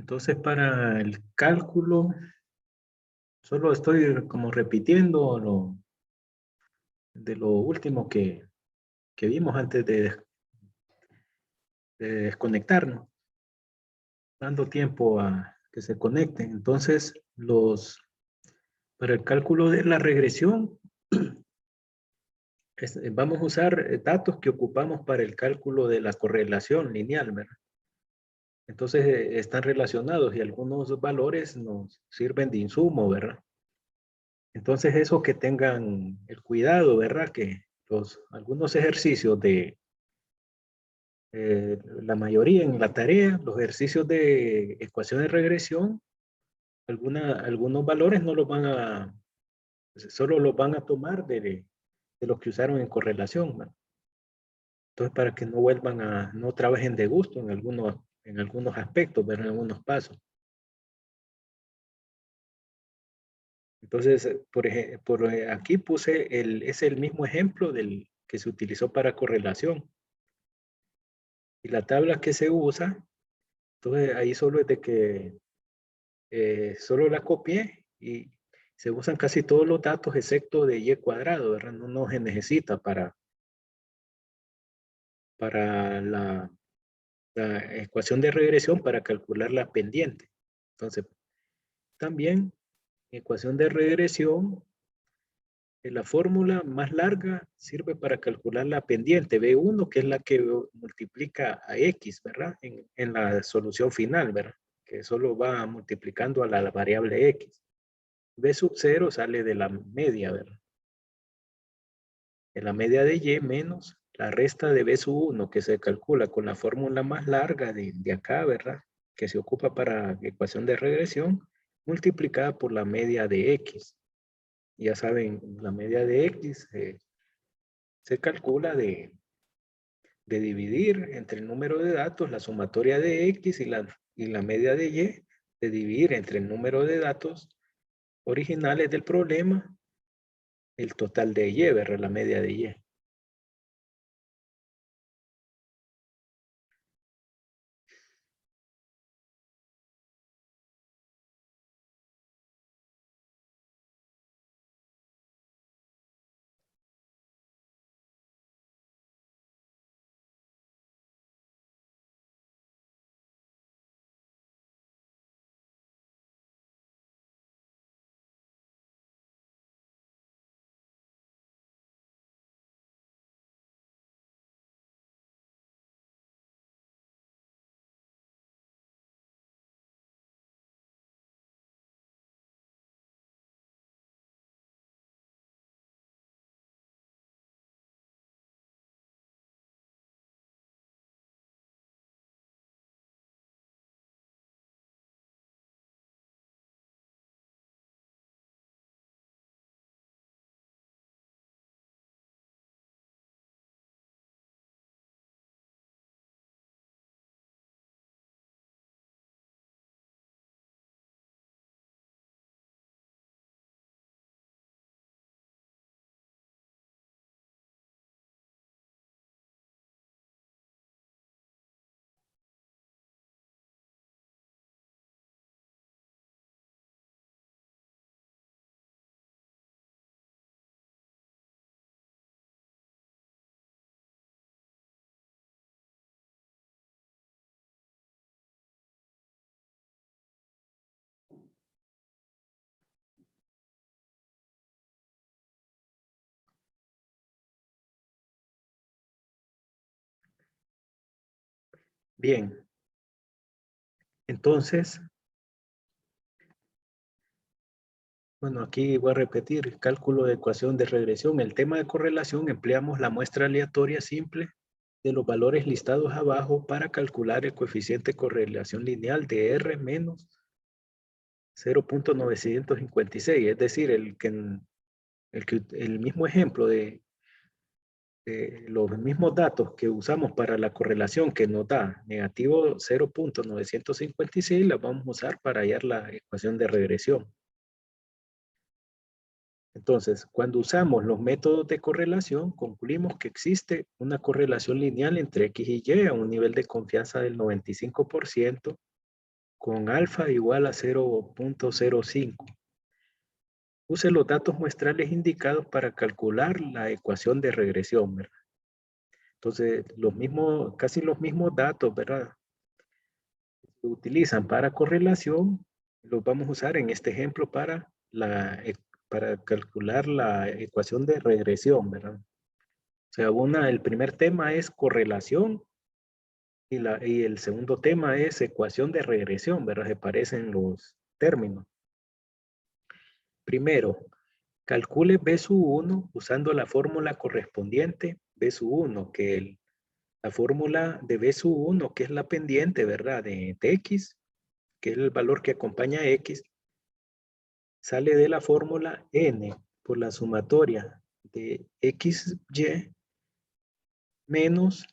Entonces, para el cálculo, solo estoy como repitiendo de lo último que vimos antes de desconectarnos, dando tiempo a que se conecten. Entonces, para el cálculo de la regresión, vamos a usar datos que ocupamos para el cálculo de la correlación lineal, ¿verdad? Entonces, están relacionados y algunos valores nos sirven de insumo, ¿verdad? Entonces, eso que tengan el cuidado, ¿verdad? Que algunos ejercicios la mayoría en la tarea, los ejercicios de ecuación de regresión, algunos valores no los solo los van a tomar de los que usaron en correlación, ¿no? Entonces, para que no no trabajen de gusto en algunos aspectos, ¿verdad? En algunos pasos. Entonces, aquí puse es el mismo ejemplo del que se utilizó para correlación. Y la tabla que se usa, entonces ahí solo es de que solo la copié y se usan casi todos los datos excepto de y cuadrado, ¿verdad? No se necesita para la ecuación de regresión para calcular la pendiente. Entonces, también ecuación de regresión, la fórmula más larga sirve para calcular la pendiente B1, que es la que multiplica a X, ¿verdad? En la solución final, ¿verdad? Que solo va multiplicando a la variable X. B sub 0 sale de la media, ¿verdad? De la media de Y menos la resta de B sub 1, que se calcula con la fórmula más larga de acá, ¿verdad? Que se ocupa para ecuación de regresión, multiplicada por la media de X. Ya saben, la media de X se calcula de dividir entre el número de datos, la sumatoria de X y la media de Y, de dividir entre el número de datos originales del problema, el total de Y, ¿verdad? La media de Y. Bien, entonces, bueno, aquí voy a repetir, cálculo de ecuación de regresión. El tema de correlación empleamos la muestra aleatoria simple de los valores listados abajo para calcular el coeficiente de correlación lineal de R menos 0.956, es decir, el mismo ejemplo de los mismos datos que usamos para la correlación que nos da negativo 0.956, la vamos a usar para hallar la ecuación de regresión. Entonces, cuando usamos los métodos de correlación, concluimos que existe una correlación lineal entre X y Y a un nivel de confianza del 95%, con alfa igual a 0.05. Use los datos muestrales indicados para calcular la ecuación de regresión, ¿verdad? Entonces, casi los mismos datos, ¿verdad? Se utilizan para correlación, los vamos a usar en este ejemplo para calcular la ecuación de regresión, ¿verdad? O sea, el primer tema es correlación y el segundo tema es ecuación de regresión, ¿verdad? Se parecen los términos. Primero, calcule B sub 1 usando la fórmula correspondiente B sub 1, la fórmula de B sub 1, que es la pendiente, ¿verdad? De X, que es el valor que acompaña a X, sale de la fórmula N por la sumatoria de XY menos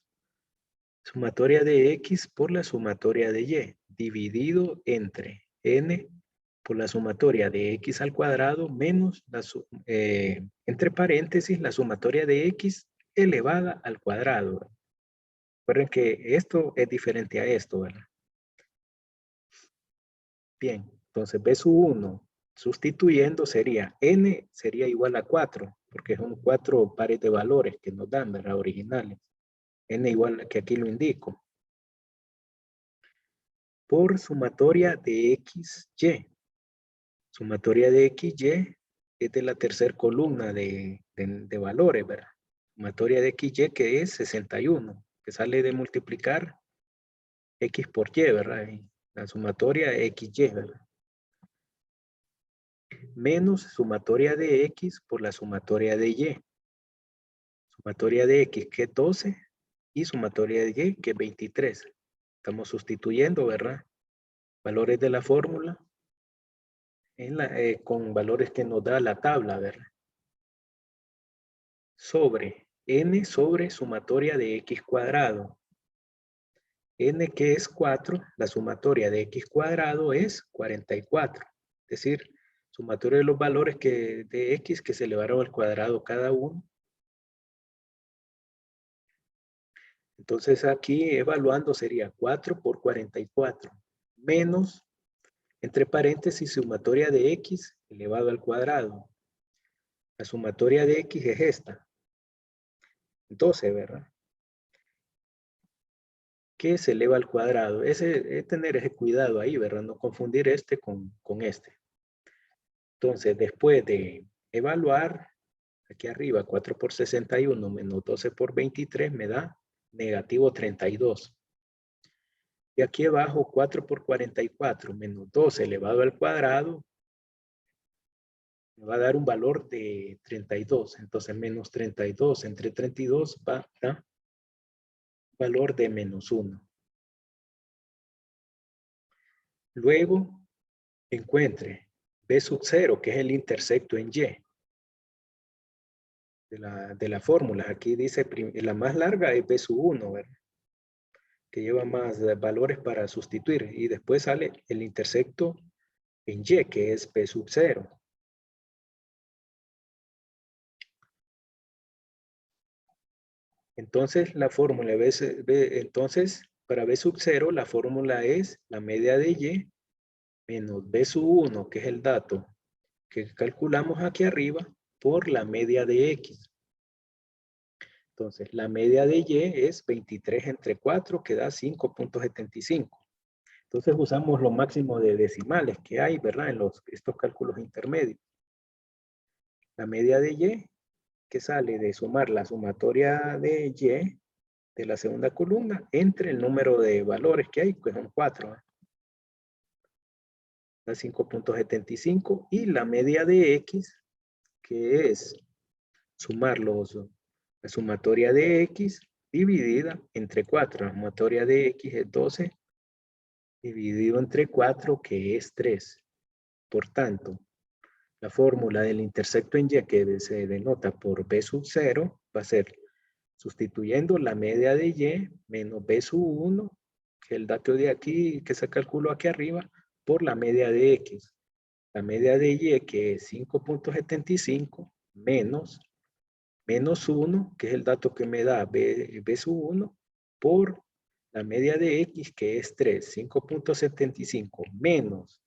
sumatoria de X por la sumatoria de Y, dividido entre N por la sumatoria de X al cuadrado menos, entre paréntesis, la sumatoria de X elevada al cuadrado. Recuerden que esto es diferente a esto, ¿verdad? Bien, entonces B sub 1 sustituyendo sería N sería igual a 4, porque son 4 pares de valores que nos dan, ¿verdad? Originales. N igual que aquí lo indico. Por sumatoria de XY. Sumatoria de XY es de la tercera columna de valores, ¿verdad? Sumatoria de XY que es 61, que sale de multiplicar X por Y, ¿verdad? Y la sumatoria XY, ¿verdad? Menos sumatoria de X por la sumatoria de Y. Sumatoria de X que es 12 y sumatoria de Y que es 23. Estamos sustituyendo, ¿verdad? Valores de la fórmula con valores que nos da la tabla, ¿verdad? Sobre N sobre sumatoria de X cuadrado. N que es 4, la sumatoria de X cuadrado es 44. Es decir, sumatoria de los valores de X que se elevaron al cuadrado cada uno. Entonces aquí evaluando sería 4 por 44 menos, entre paréntesis, sumatoria de X elevado al cuadrado. La sumatoria de X es esta. 12, ¿verdad? Que se eleva al cuadrado. Tener ese cuidado ahí, ¿verdad? No confundir este con este. Entonces, después de evaluar, aquí arriba, 4 por 61 menos 12 por 23 me da negativo 32. Y aquí abajo, 4 por 44 menos 12 elevado al cuadrado, me va a dar un valor de 32. Entonces, menos 32 entre 32 va a dar valor de menos 1. Luego, encuentre B sub 0, que es el intersecto en Y de la fórmula. Aquí dice, la más larga es B sub 1, ¿verdad? Que lleva más valores para sustituir. Y después sale el intersecto en Y, que es B sub 0. Entonces, la fórmula entonces, para B sub 0, la fórmula es la media de Y menos B sub 1, que es el dato que calculamos aquí arriba, por la media de X. Entonces, la media de Y es 23 entre 4, que da 5.75. Entonces, usamos lo máximo de decimales que hay, ¿verdad? En estos cálculos intermedios. La media de Y, que sale de sumar la sumatoria de Y de la segunda columna entre el número de valores que hay, que son 4. Da 5.75 y la media de X, que es sumar la sumatoria de X dividida entre 4. La sumatoria de X es 12 dividido entre 4, que es 3. Por tanto, la fórmula del intersecto en Y, que se denota por B sub 0, va a ser sustituyendo la media de Y menos B sub 1, que es el dato de aquí, que se calculó aquí arriba, por la media de X. La media de Y, que es 5.75, menos 1, que es el dato que me da B sub 1, por la media de X, que es 3, 5.75 menos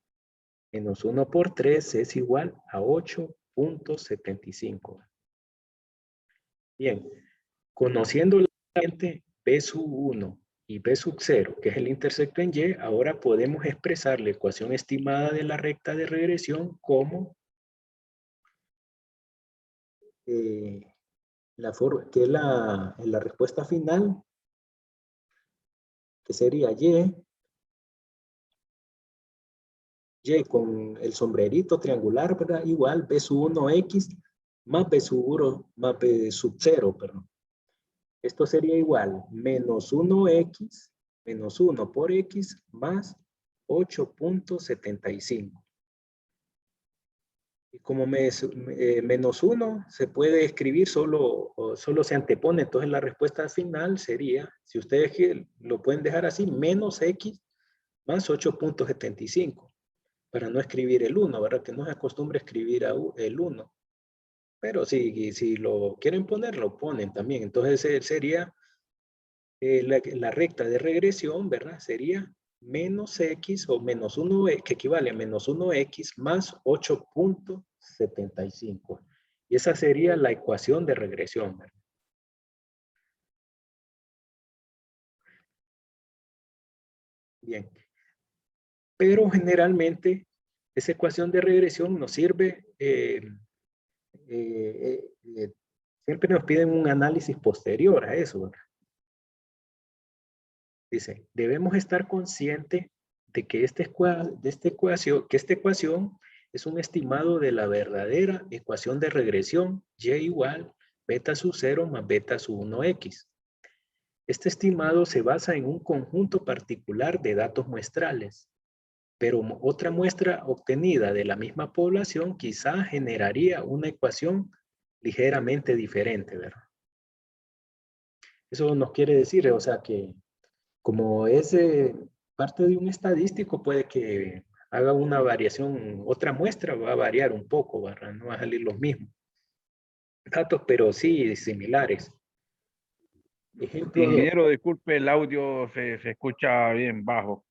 1 por 3 es igual a 8.75. Bien, conociendo la variante B sub 1 y B sub 0, que es el intersecto en Y, ahora podemos expresar la ecuación estimada de la recta de regresión como que es la respuesta final, que sería Y con el sombrerito triangular, ¿verdad? Igual B sub 1X más B sub 1 más B sub 0, perdón. Esto sería igual menos 1X menos 1 por X más 8.75. Y como menos 1 se puede escribir solo se antepone, entonces la respuesta final sería, si ustedes lo pueden dejar así, menos X más 8.75, para no escribir el 1, ¿verdad? Que no se acostumbre a escribir el 1. Pero si lo quieren poner, lo ponen también. Entonces sería la recta de regresión, ¿verdad? Sería menos X o menos 1, que equivale a menos 1X más 8.75. Y esa sería la ecuación de regresión, ¿verdad? Bien. Pero generalmente esa ecuación de regresión nos sirve, siempre nos piden un análisis posterior a eso, ¿verdad? Dice, debemos estar conscientes de que esta ecuación es un estimado de la verdadera ecuación de regresión y igual beta sub 0 más beta sub 1x. Este estimado se basa en un conjunto particular de datos muestrales, pero otra muestra obtenida de la misma población quizá generaría una ecuación ligeramente diferente, ¿verdad? Eso nos quiere decir, o sea, que como es parte de un estadístico, puede que haga una variación, otra muestra va a variar un poco, ¿verdad? No va a salir los mismos datos, pero sí similares. Ejemplo 2. Ingeniero, disculpe, el audio se escucha bien bajo.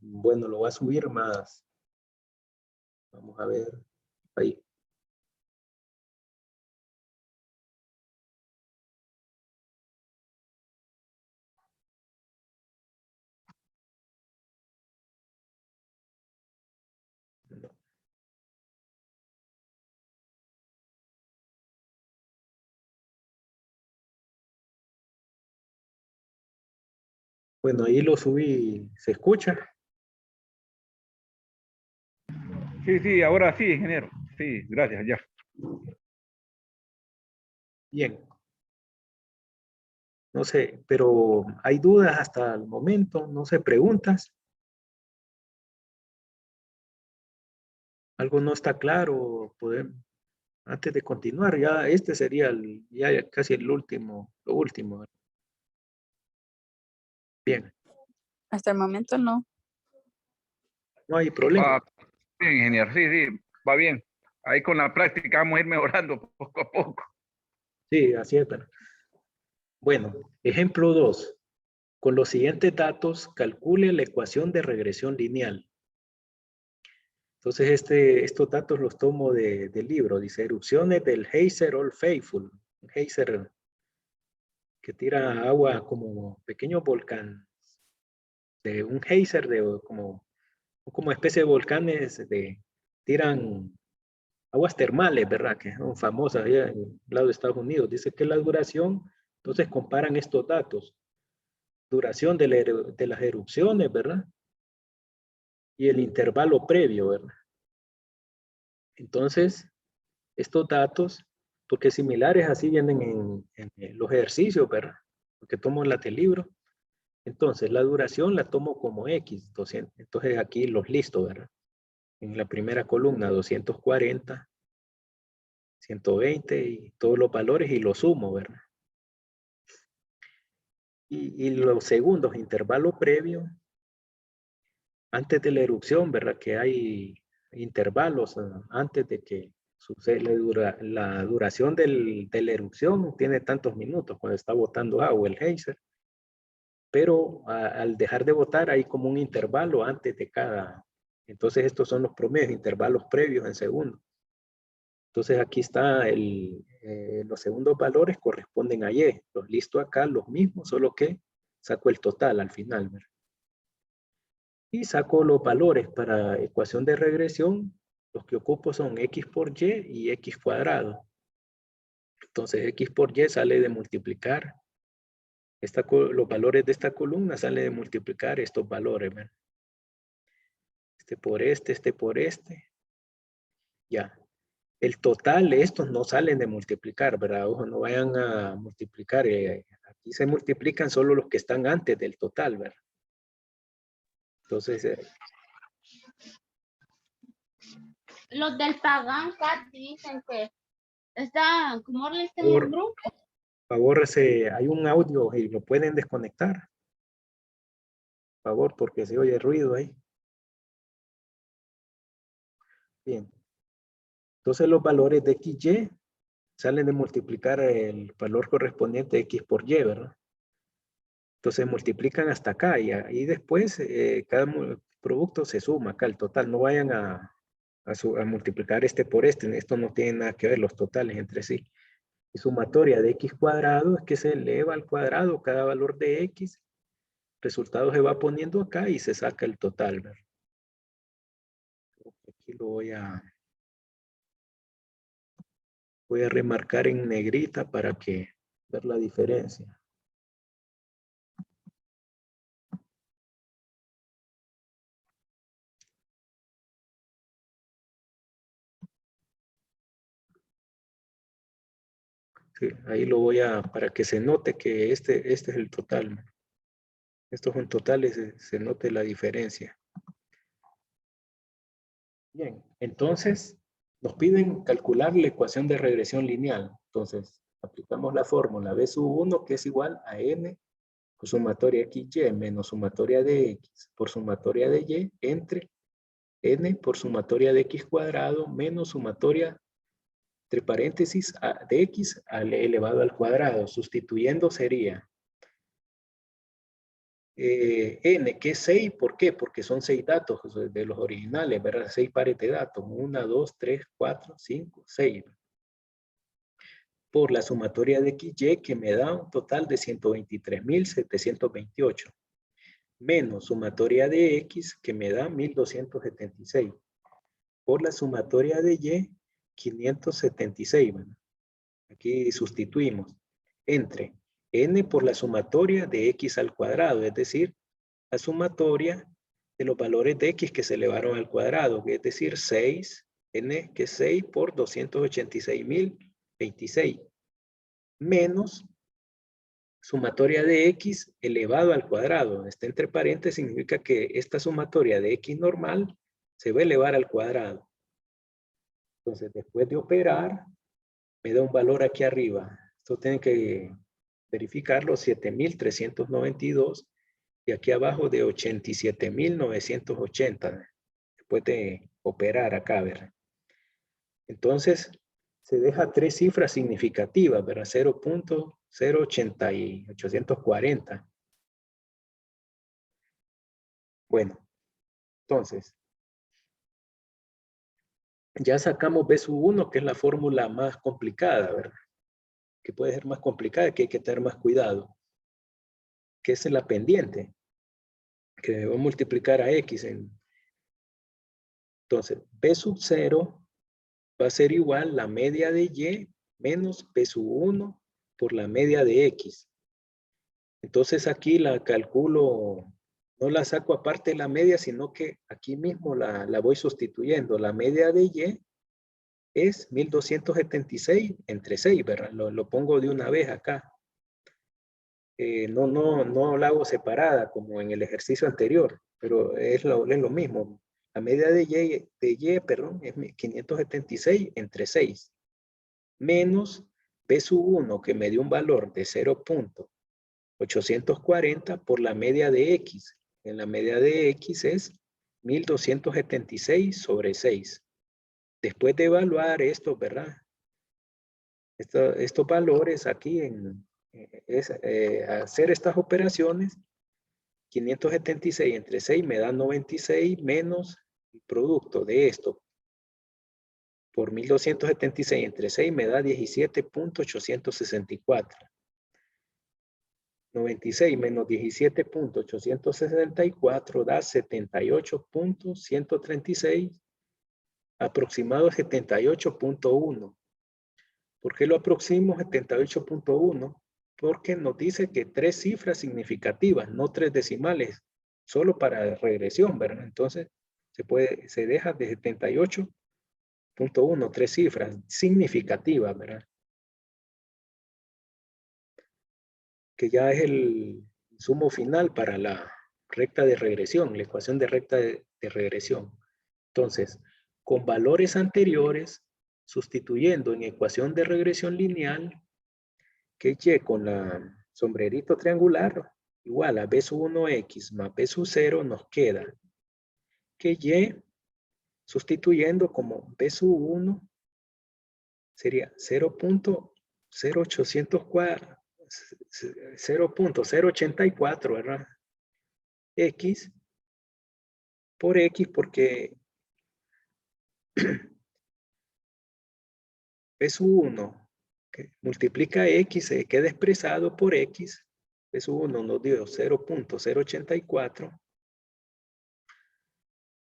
Bueno, lo voy a subir más. Vamos a ver. Ahí. Bueno, ahí lo subí. ¿Se escucha? Sí, ahora sí, ingeniero. Sí, gracias, ya. Bien. No sé, pero hay dudas hasta el momento, no sé, preguntas. Algo no está claro, podemos, antes de continuar, ya este sería ya casi el último, lo último. Bien, Hasta el momento no. no hay problema. Bien, ingeniero, sí, va bien. Ahí con la práctica vamos a ir mejorando poco a poco. Sí, así es. Bueno, ejemplo 2. Con los siguientes datos, calcule la ecuación de regresión lineal. Entonces, estos datos los tomo del libro. Dice, erupciones del Geyser Old Faithful. Un geyser que tira agua como pequeño volcán. De un geyser como especie de volcanes tiran aguas termales, ¿verdad? Que son famosas allá en el lado de Estados Unidos. Dice que la duración, entonces comparan estos datos. Duración de las erupciones, ¿verdad? Y el intervalo previo, ¿verdad? Entonces, estos datos, porque similares así vienen en los ejercicios, ¿verdad? Porque tomo el libro. Entonces, la duración la tomo como X, 200. Entonces, aquí los listo, ¿verdad? En la primera columna, 240, 120 y todos los valores y los sumo, ¿verdad? Y los segundos, intervalo previo, antes de la erupción, ¿verdad? Que hay intervalos antes de que La duración de la erupción tiene tantos minutos cuando está botando agua el geyser, pero al dejar de botar hay como un intervalo antes de cada. Entonces estos son los promedios, intervalos previos en segundos. Entonces aquí está los segundos valores corresponden a Y. Los listo acá, los mismos, solo que saco el total al final, ¿verdad? Y saco los valores para ecuación de regresión. Los que ocupo son X por Y y X cuadrado. Entonces X por Y sale de multiplicar. Los valores de esta columna sale de multiplicar estos valores, ¿verdad? Este por este. Ya. El total de estos no salen de multiplicar, ¿verdad? Ojo, no vayan a multiplicar. Aquí se multiplican solo los que están antes del total, ¿verdad? Entonces, Los del Pagan Cat dicen que está, como les tengo por un grupo. favor, hay un audio y lo pueden desconectar. Por favor, porque se oye ruido ahí. Bien. Entonces los valores de XY salen de multiplicar el valor correspondiente a X por Y, ¿verdad? Entonces multiplican hasta acá y ahí después cada producto se suma acá el total. No vayan a multiplicar este por este. Esto no tiene nada que ver los totales entre sí. Y sumatoria de X cuadrado es que se eleva al cuadrado cada valor de X. Resultado se va poniendo acá y se saca el total, ¿verdad? Aquí lo voy a remarcar en negrita para que ver la diferencia. Sí, ahí lo voy a, para que se note que este es el total. Estos son totales, se note la diferencia. Bien, entonces nos piden calcular la ecuación de regresión lineal. Entonces, aplicamos la fórmula B sub 1 que es igual a n por sumatoria XY menos sumatoria de X por sumatoria de Y entre n por sumatoria de X cuadrado menos sumatoria entre paréntesis de X elevado al cuadrado. Sustituyendo sería n, que es 6, ¿por qué? Porque son 6 datos de los originales, ¿verdad? 6 pares de datos, 1, 2, 3, 4, 5, 6. Por la sumatoria de XY que me da un total de 123.728. Menos sumatoria de X que me da 1.276. Por la sumatoria de Y, 576. ¿verdad? Aquí sustituimos entre n por la sumatoria de X al cuadrado, es decir, la sumatoria de los valores de X que se elevaron al cuadrado, es decir, 6, n que es 6 por 286.026, menos sumatoria de X elevado al cuadrado. Está entre paréntesis, significa que esta sumatoria de X normal se va a elevar al cuadrado. Entonces, después de operar, me da un valor aquí arriba. Esto tienen que verificarlo, 7.392. Y aquí abajo de 87.980 después de operar acá, ¿verdad? Entonces, se deja 3 cifras significativas, ¿verdad? 0.0840. Bueno, entonces, ya sacamos B sub 1, que es la fórmula más complicada, ¿verdad? Que puede ser más complicada, que hay que tener más cuidado. Que es la pendiente. Que voy a multiplicar a X. Entonces, B sub 0 va a ser igual la media de Y menos B sub 1 por la media de X. Entonces aquí la calculo, no la saco aparte de la media, sino que aquí mismo la voy sustituyendo. La media de Y es 1.276 entre 6, ¿verdad? Lo pongo de una vez acá. No la hago separada como en el ejercicio anterior, pero es lo mismo. La media de Y, es 576 entre 6, menos B sub 1, que me dio un valor de 0.840 por la media de X. En la media de X es 1.276 sobre 6. después de evaluar esto, ¿verdad? Estos valores aquí, hacer estas operaciones, 576 entre 6 me da 96 menos el producto de esto por 1276 entre 6 me da 17.864. 96 menos 17.864 da 78.136, aproximado 78.1. ¿Por qué lo aproximo 78.1? Porque nos dice que 3 cifras significativas, no 3 decimales, solo para regresión, ¿verdad? Entonces, se deja de 78.1, 3 cifras significativas, ¿verdad? Que ya es el sumo final para la recta de regresión, la ecuación de recta de regresión. Entonces, con valores anteriores, sustituyendo en ecuación de regresión lineal, que y con la sombrerito triangular igual a b sub 1x más b sub 0 nos queda que y, sustituyendo como b sub 1 sería 0.084, ¿verdad? X por X porque B sub 1 que multiplica X se queda expresado por X. B sub 1 nos dio 0.084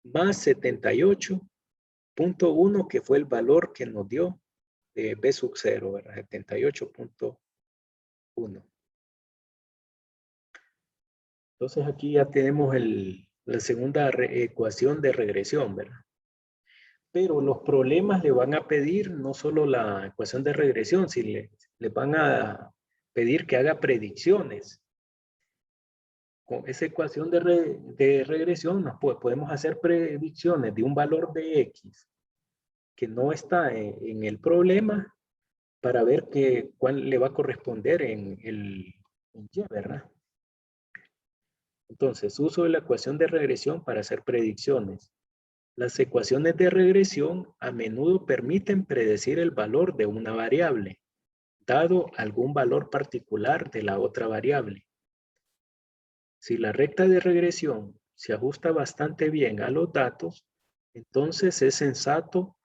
más 78.1 que fue el valor que nos dio de B sub 0, ¿verdad? 78.1. Entonces aquí ya tenemos la segunda ecuación de regresión, ¿verdad? Pero los problemas le van a pedir no solo la ecuación de regresión, sino le van a pedir que haga predicciones. Con esa ecuación de regresión podemos hacer predicciones de un valor de X que no está en el problema para ver cuál le va a corresponder en Y, ¿verdad? Entonces, uso de la ecuación de regresión para hacer predicciones. Las ecuaciones de regresión a menudo permiten predecir el valor de una variable, dado algún valor particular de la otra variable. Si la recta de regresión se ajusta bastante bien a los datos, entonces es sensato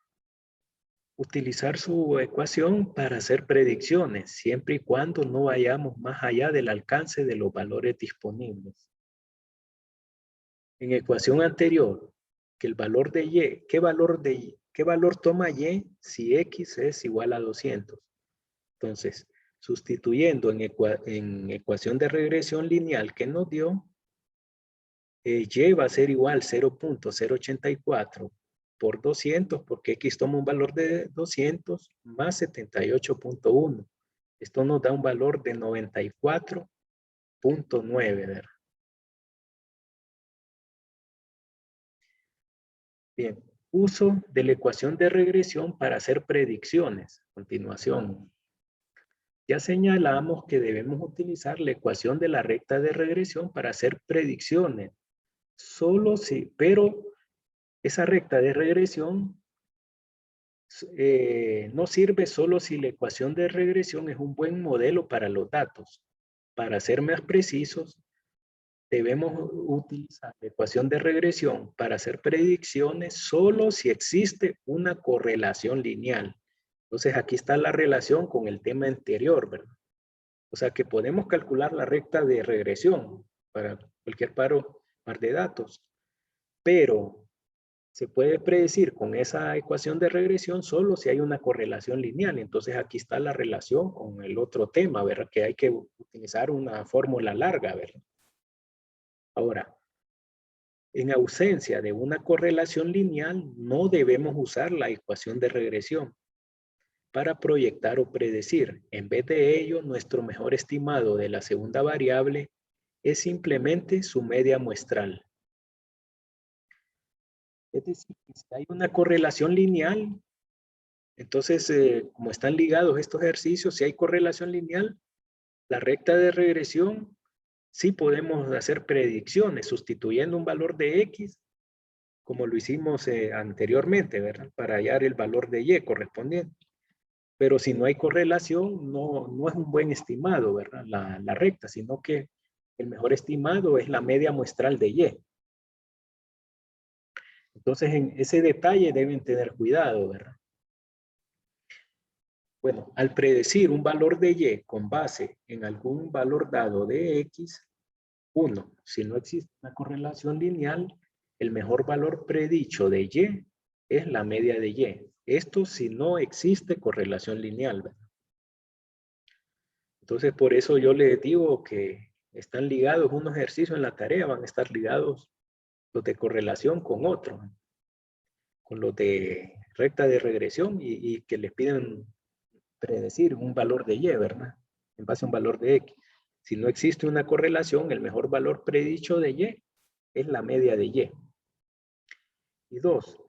utilizar su ecuación para hacer predicciones, siempre y cuando no vayamos más allá del alcance de los valores disponibles. En ecuación anterior, que el valor de Y, ¿qué valor toma Y si X es igual a 200? Entonces, sustituyendo en ecuación de regresión lineal que nos dio, Y va a ser igual 0.084 por 200, porque X toma un valor de 200 más 78.1. Esto nos da un valor de 94.9, ¿verdad? Bien, uso de la ecuación de regresión para hacer predicciones. A continuación, ya señalamos que debemos utilizar la ecuación de la recta de regresión para hacer predicciones. Pero esa recta de regresión no sirve solo si la ecuación de regresión es un buen modelo para los datos. Para ser más precisos, debemos utilizar la ecuación de regresión para hacer predicciones solo si existe una correlación lineal. Entonces aquí está la relación con el tema anterior, ¿verdad? O sea que podemos calcular la recta de regresión para cualquier par de datos, pero se puede predecir con esa ecuación de regresión solo si hay una correlación lineal. Entonces aquí está la relación con el otro tema, ¿verdad? Que hay que utilizar una fórmula larga, ¿verdad? Ahora, en ausencia de una correlación lineal, no debemos usar la ecuación de regresión para proyectar o predecir. En vez de ello, nuestro mejor estimado de la segunda variable es simplemente su media muestral. Es decir, si hay una correlación lineal, entonces, como están ligados estos ejercicios, si hay correlación lineal, la recta de regresión, sí podemos hacer predicciones sustituyendo un valor de X como lo hicimos anteriormente, ¿verdad? Para hallar el valor de Y correspondiente. Pero si no hay correlación, no es un buen estimado, ¿verdad? La recta, sino que el mejor estimado es la media muestral de Y. Entonces, en ese detalle deben tener cuidado, ¿verdad? Bueno, al predecir un valor de Y con base en algún valor dado de X, 1, si no existe una correlación lineal, el mejor valor predicho de Y es la media de Y. Esto si no existe correlación lineal, ¿verdad? Entonces, por eso yo les digo que están ligados unos ejercicios en la tarea, van a estar ligados los de correlación con otros, con los de recta de regresión y que les piden predecir un valor de Y, ¿verdad? En base a un valor de X. Si no existe una correlación, el mejor valor predicho de Y es la media de Y. Y 2,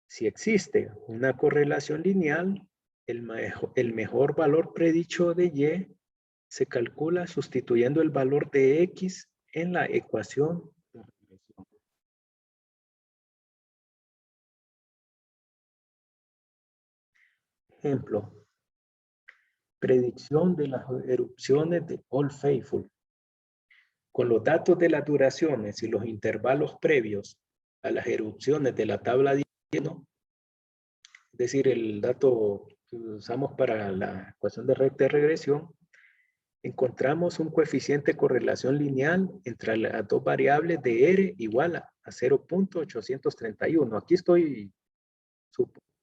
si existe una correlación lineal, el mejor valor predicho de Y se calcula sustituyendo el valor de X en la ecuación de regresión. Ejemplo, predicción de las erupciones de Old Faithful. Con los datos de las duraciones y los intervalos previos a las erupciones de la tabla de hielo, es decir, el dato que usamos para la ecuación de recta de regresión, encontramos un coeficiente de correlación lineal entre las dos variables de R igual a 0.831. Aquí estoy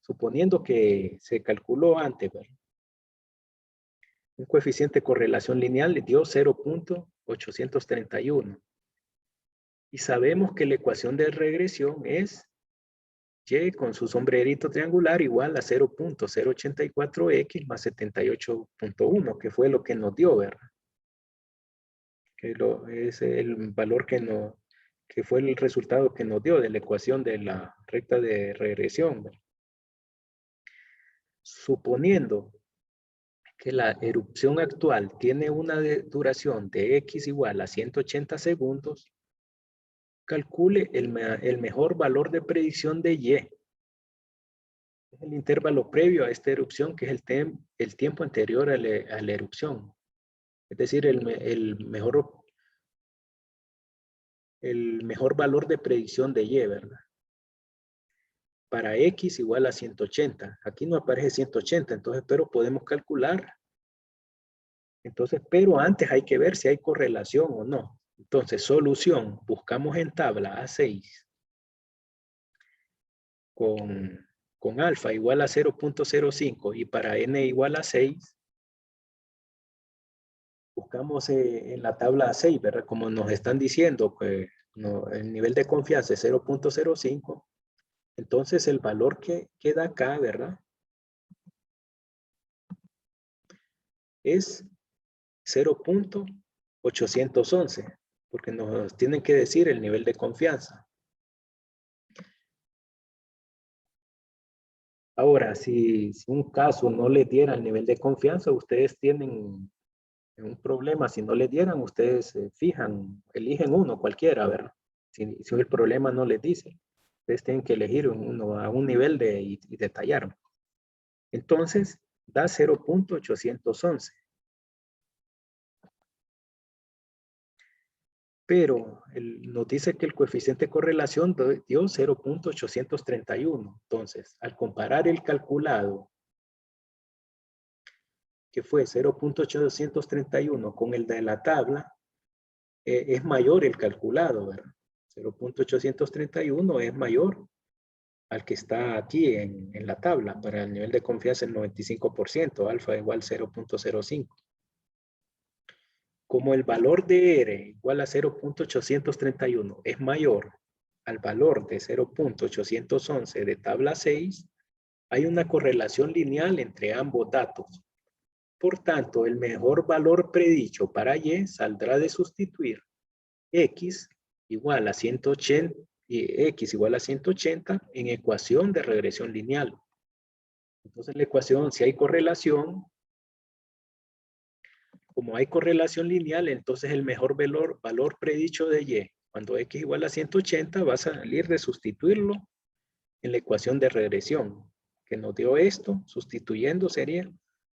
suponiendo que se calculó antes, ¿verdad? Un coeficiente de correlación lineal le dio 0.831. Y sabemos que la ecuación de regresión es Y con su sombrerito triangular igual a 0.084x más 78.1, que fue lo que nos dio, ¿verdad? Es el valor que fue el resultado que nos dio de la ecuación de la recta de regresión, ¿verdad? Suponiendo que la erupción actual tiene una duración de X igual a 180 segundos, calcule el mejor valor de predicción de Y. Es el intervalo previo a esta erupción, que es el tiempo anterior a la erupción. Es decir, el mejor valor de predicción de Y, ¿verdad? Para X igual a 180. Aquí no aparece 180, entonces, pero podemos calcular. Entonces, pero antes hay que ver si hay correlación o no. Entonces, solución, buscamos en tabla A6 con alfa igual a 0.05 y para n igual a 6, buscamos en la tabla A6, ¿verdad? Como nos están diciendo que el nivel de confianza es 0.05, entonces el valor que queda acá, ¿verdad? Es 0.811, porque nos tienen que decir el nivel de confianza. Ahora, si un caso no le diera el nivel de confianza, ustedes tienen un problema. Si no le dieran, ustedes eligen uno, cualquiera, ¿verdad? Si el problema no les dice, ustedes tienen que elegir uno a un nivel y detallar. Entonces, da 0.811. Pero nos dice que el coeficiente de correlación dio 0.831. Entonces, al comparar el calculado, que fue 0.831 con el de la tabla, es mayor el calculado, ¿verdad? 0.831 es mayor al que está aquí en la tabla. Para el nivel de confianza el 95%, alfa igual 0.05. Como el valor de R igual a 0.831 es mayor al valor de 0.811 de tabla 6, hay una correlación lineal entre ambos datos. Por tanto, el mejor valor predicho para Y saldrá de sustituir X igual a 180 y X igual a 180 en ecuación de regresión lineal. Entonces la ecuación, si hay correlación, como hay correlación lineal, entonces el mejor valor predicho de Y Cuando x igual a 180, va a salir de sustituirlo en la ecuación de regresión, que nos dio esto, sustituyendo sería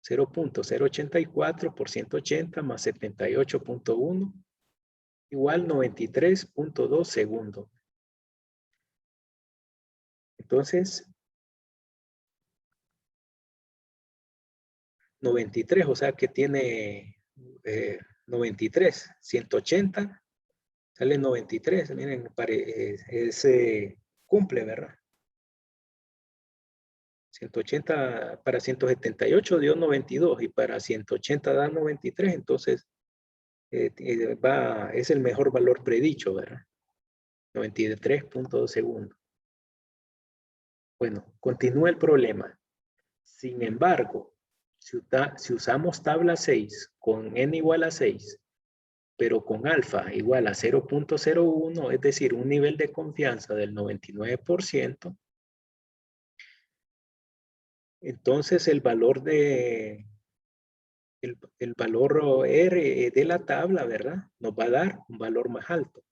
0.084 por 180 más 78.1 igual 93.2 segundos. Entonces, 93, o sea que tiene 93, 180, sale 93, miren, cumple, ¿verdad? 180 para 178 dio 92 y para 180 da 93, entonces es el mejor valor predicho, ¿verdad? 93.2 segundos. Bueno, continúa el problema. Sin embargo, si usamos tabla 6 con n igual a 6, pero con alfa igual a 0.01, es decir, un nivel de confianza del 99%, entonces el valor el valor R de la tabla, ¿verdad? Nos va a dar un valor más alto,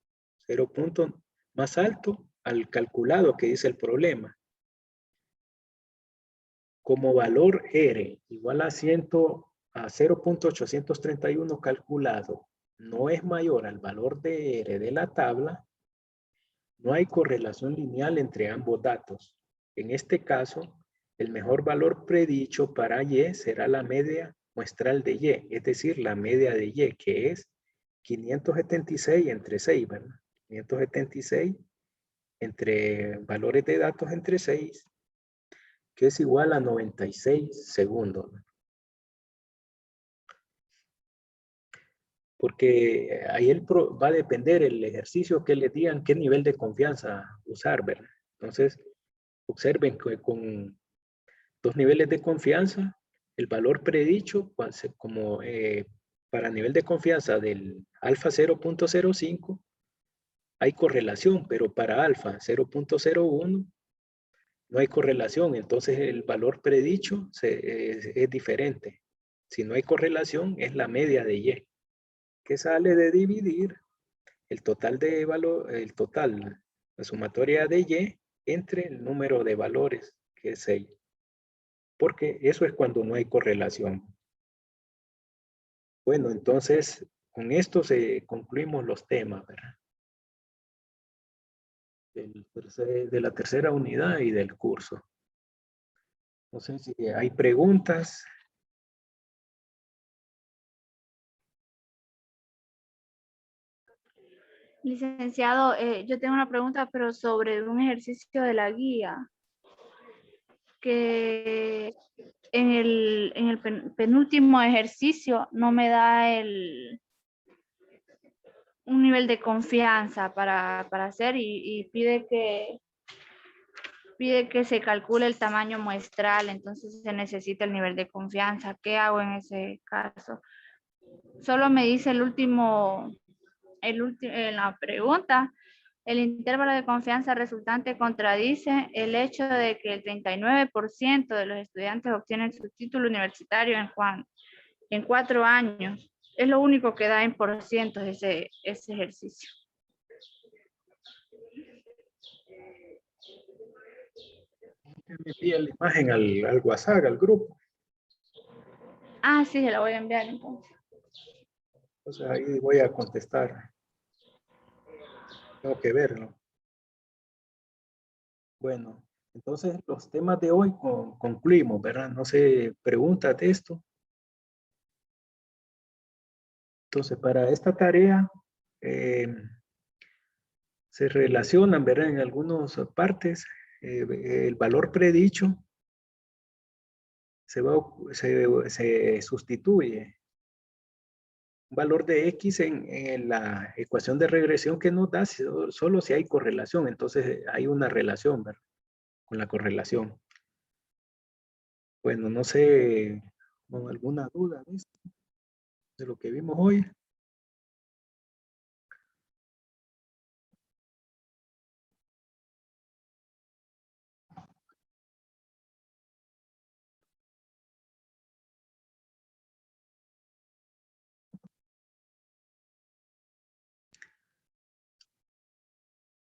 0 punto más alto al calculado que dice el problema. Como valor R igual a 0.831 calculado no es mayor al valor de R de la tabla, no hay correlación lineal entre ambos datos. En este caso, el mejor valor predicho para Y será la media muestral de Y, es decir, la media de Y, que es 576 entre 6, ¿verdad? 576 entre valores de datos entre 6, que es igual a 96 segundos. Porque ahí va a depender el ejercicio que le digan qué nivel de confianza usar, ¿verdad? Entonces, observen que con dos niveles de confianza, el valor predicho, como para nivel de confianza del alfa 0.05, hay correlación, pero para alfa 0.01 no hay correlación. Entonces, el valor predicho es diferente. Si no hay correlación, es la media de Y, que sale de dividir el total la sumatoria de Y entre el número de valores, que es 6. Porque eso es cuando no hay correlación. Bueno, entonces, con esto concluimos los temas, ¿verdad? De la tercera unidad y del curso. No sé si hay preguntas. Licenciado, yo tengo una pregunta, pero sobre un ejercicio de la guía, que en el penúltimo ejercicio no me da un nivel de confianza para hacer y pide que se calcule el tamaño muestral, entonces se necesita el nivel de confianza. ¿Qué hago en ese caso? Solo me dice en la pregunta, el intervalo de confianza resultante contradice el hecho de que el 39% de los estudiantes obtienen su título universitario en 4 años. Es lo único que da en por ciento ese ejercicio. Me envía la imagen al WhatsApp, al grupo. Ah, sí, se la voy a enviar entonces. Entonces ahí voy a contestar. Tengo que verlo. Bueno, entonces los temas de hoy concluimos, ¿verdad? No sé, preguntas de esto. Entonces, para esta tarea se relacionan, ¿verdad? En algunas partes, el valor predicho se sustituye un valor de X en la ecuación de regresión que nos da solo si hay correlación. Entonces, hay una relación, ¿verdad? Con la correlación. Bueno, no sé, con alguna duda de esto, de lo que vimos hoy.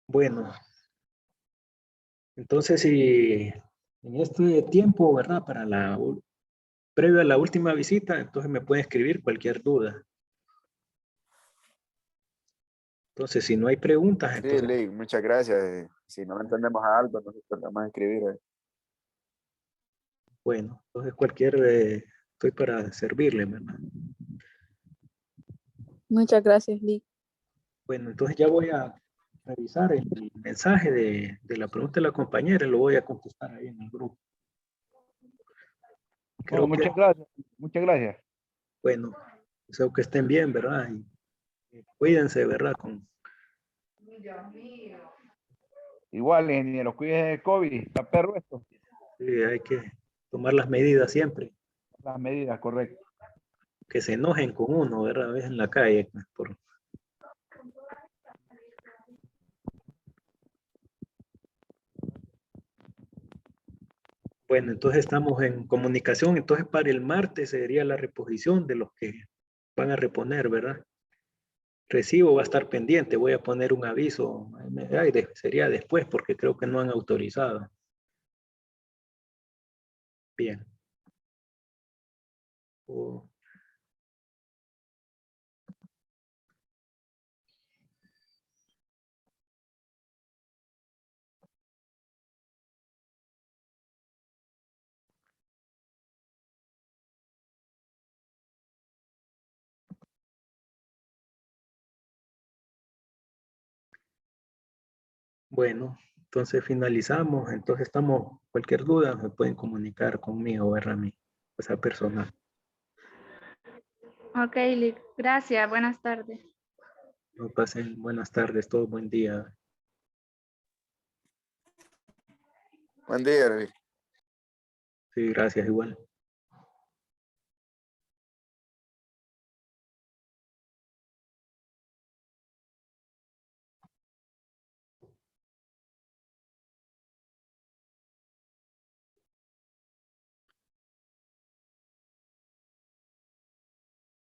Bueno, entonces si en este tiempo, ¿verdad? Previo a la última visita, entonces me puede escribir cualquier duda. Entonces, si no hay preguntas, Sí, entonces, Lee, muchas gracias. Si no entendemos algo, nos podemos escribir. bueno, entonces estoy para servirle, ¿verdad? Muchas gracias, Lee. Bueno, entonces ya voy a revisar el mensaje de la pregunta de la compañera y lo voy a contestar ahí en el grupo. Creo Bueno, que, muchas gracias. Muchas gracias. bueno, deseo que estén bien, ¿verdad? Y cuídense, ¿verdad? Igual, ingeniero, cuídese de COVID. Está perro esto. Sí, hay que tomar las medidas siempre. Las medidas, correcto. Que se enojen con uno, ¿verdad? A veces en la calle. Bueno, entonces estamos en comunicación. Entonces para el martes sería la reposición de los que van a reponer, ¿verdad? Recibo va a estar pendiente. Voy a poner un aviso. Sería después porque creo que no han autorizado. Bien. Bueno, entonces finalizamos. Entonces cualquier duda me pueden comunicar conmigo, ¿verdad? Esa persona. Ok, Lee, gracias. Buenas tardes. No pasen buenas tardes, todo buen día. Buen día, Lee. Sí, gracias, igual.